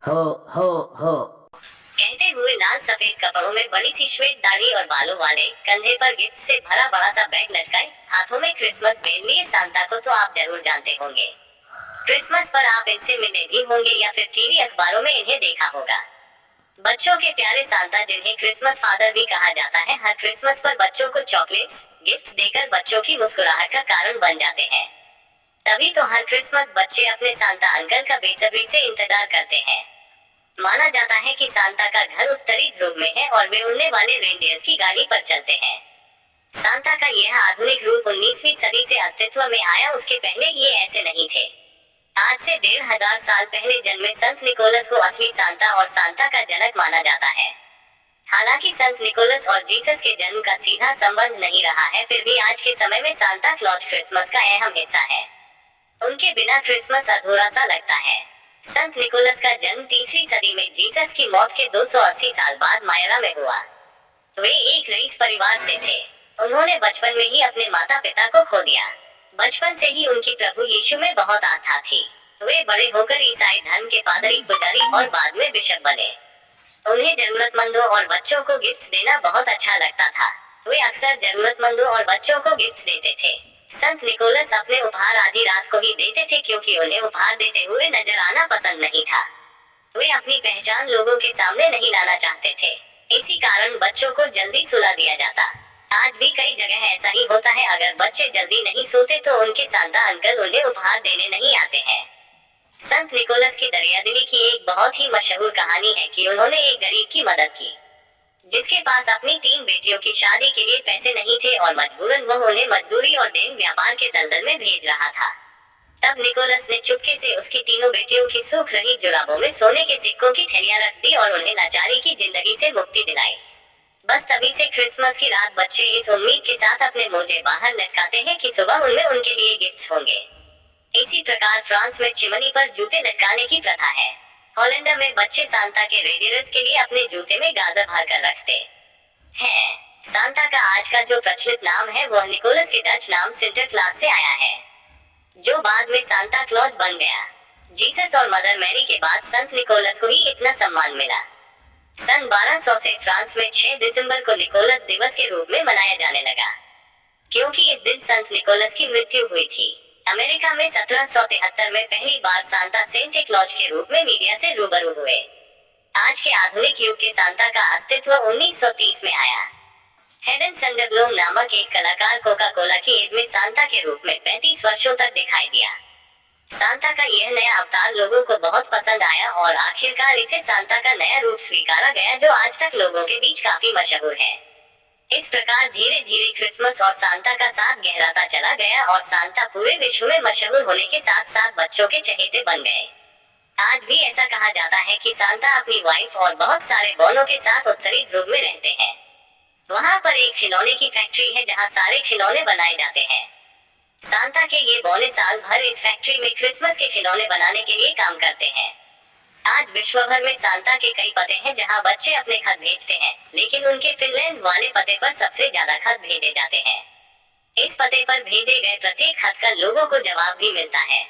हो हो हो। कहते हुए लाल सफेद कपड़ों में बड़ी सी श्वेत दाढ़ी और बालों वाले, कंधे पर गिफ्ट से भरा बड़ा सा बैग लटकाए, हाथों में क्रिसमस बेल लिए सांता को तो आप जरूर जानते होंगे। क्रिसमस पर आप इनसे मिले भी होंगे या फिर टीवी अखबारों में इन्हें देखा होगा। बच्चों के प्यारे सांता, जिन्हें क्रिसमस फादर भी कहा जाता है, हर क्रिसमस पर बच्चों को चॉकलेट्स गिफ्ट देकर बच्चों की मुस्कुराहट का कारण बन जाते हैं। तभी तो हर क्रिसमस बच्चे अपने सांता अंकल का बेसब्री से इंतजार करते हैं। माना जाता है कि सांता का घर उत्तरी ध्रुव में है और वे उड़ने वाले रेनडियर्स की गाड़ी पर चलते हैं। सांता का यह आधुनिक रूप 19वीं सदी से अस्तित्व में आया, उसके पहले ये ऐसे नहीं थे। आज से 1500 साल पहले जन्मे संत निकोलस को असली सांता और सांता का जनक माना जाता है। हालांकि संत निकोलस और जीसस के जन्म का सीधा संबंध नहीं रहा है, फिर भी आज के समय में सांता क्लॉज क्रिसमस का अहम हिस्सा है। उनके बिना क्रिसमस अधूरा सा लगता है। संत निकोलस का जन्म 3वीं सदी में जीसस की मौत के 280 साल बाद मायरा में हुआ। वे एक रईस परिवार से थे। उन्होंने बचपन में ही अपने माता पिता को खो दिया। बचपन से ही उनकी प्रभु यीशु में बहुत आस्था थी। वे बड़े होकर ईसाई धर्म के पादरी, पुजारी और बाद में बिशप बने। उन्हें जरूरतमंदों और बच्चों को गिफ्ट देना बहुत अच्छा लगता था। वे अक्सर जरूरतमंदों और बच्चों को गिफ्ट देते थे। संत निकोलस अपने उपहार आधी रात को ही देते थे, क्योंकि उन्हें उपहार देते हुए नजर आना पसंद नहीं था। वे अपनी पहचान लोगों के सामने नहीं लाना चाहते थे। इसी कारण बच्चों को जल्दी सुला दिया जाता। आज भी कई जगह ऐसा ही होता है। अगर बच्चे जल्दी नहीं सोते तो उनके सांता अंकल उन्हें उपहार देने नहीं आते हैं। संत निकोलस की दरियादिली की एक बहुत ही मशहूर कहानी है कि उन्होंने एक गरीब की मदद की, जिसके पास अपनी 3 बेटियों की शादी के लिए पैसे नहीं थे और मजबूरन वह उन्हें मजदूरी और देन व्यापार के दलदल में भेज रहा था। तब निकोलस ने चुपके से उसकी तीनों बेटियों की सूख रही जुराबों में सोने के सिक्कों की थैलियां रख दी और उन्हें लाचारी की जिंदगी से मुक्ति दिलाई। बस तभी से क्रिसमस की रात बच्चे इस उम्मीद के साथ अपने मोजे बाहर लटकाते हैं कि सुबह उनमें उनके लिए गिफ्ट्स होंगे। इसी प्रकार फ्रांस में चिमनी पर जूते लटकाने की प्रथा है। हॉलैंड में बच्चे सांता के रेडियर्स के लिए अपने जूते में गाजर भर कर रखते हैं। सांता का आज का जो प्रचलित नाम है वह निकोलस के डच नाम सिंटरक्लास से आया है, जो बाद में सांता क्लॉज बन गया। जीसस और मदर मैरी के बाद संत निकोलस को ही इतना सम्मान मिला। सन 1200 से फ्रांस में 6 दिसंबर को निकोलस दिवस के रूप में मनाया जाने लगा, क्योंकि इस दिन संत निकोलस की मृत्यु हुई थी। अमेरिका में 1773 में पहली बार सांता सेंटा क्लॉज के रूप में मीडिया से रूबरू हुए। आज के आधुनिक युग के सांता का अस्तित्व 1930 में आया। हेडन संडरब्लोम नामक एक कलाकार कोका कोला की ईद में सांता के रूप में 35 वर्षों तक दिखाई दिया। सांता का यह नया अवतार लोगों को बहुत पसंद आया और आखिरकार इसे सांता का नया रूप स्वीकारा गया, जो आज तक लोगों के बीच काफी मशहूर है। इस प्रकार धीरे धीरे क्रिसमस और सांता का साथ गहराता चला गया और सांता पूरे विश्व में मशहूर होने के साथ साथ बच्चों के चहेते बन गए। आज भी ऐसा कहा जाता है कि सांता अपनी वाइफ और बहुत सारे बॉनों के साथ उत्तरी ध्रुव में रहते हैं। वहाँ पर एक खिलौने की फैक्ट्री है जहाँ सारे खिलौने बनाए जाते हैं। सांता के ये बौने साल भर इस फैक्ट्री में क्रिसमस के खिलौने बनाने के लिए काम करते हैं। आज विश्व भर में सांता के कई पते हैं जहां बच्चे अपने खत भेजते हैं, लेकिन उनके फिनलैंड वाले पते पर सबसे ज्यादा खत भेजे जाते हैं। इस पते पर भेजे गए प्रत्येक खत का लोगों को जवाब भी मिलता है।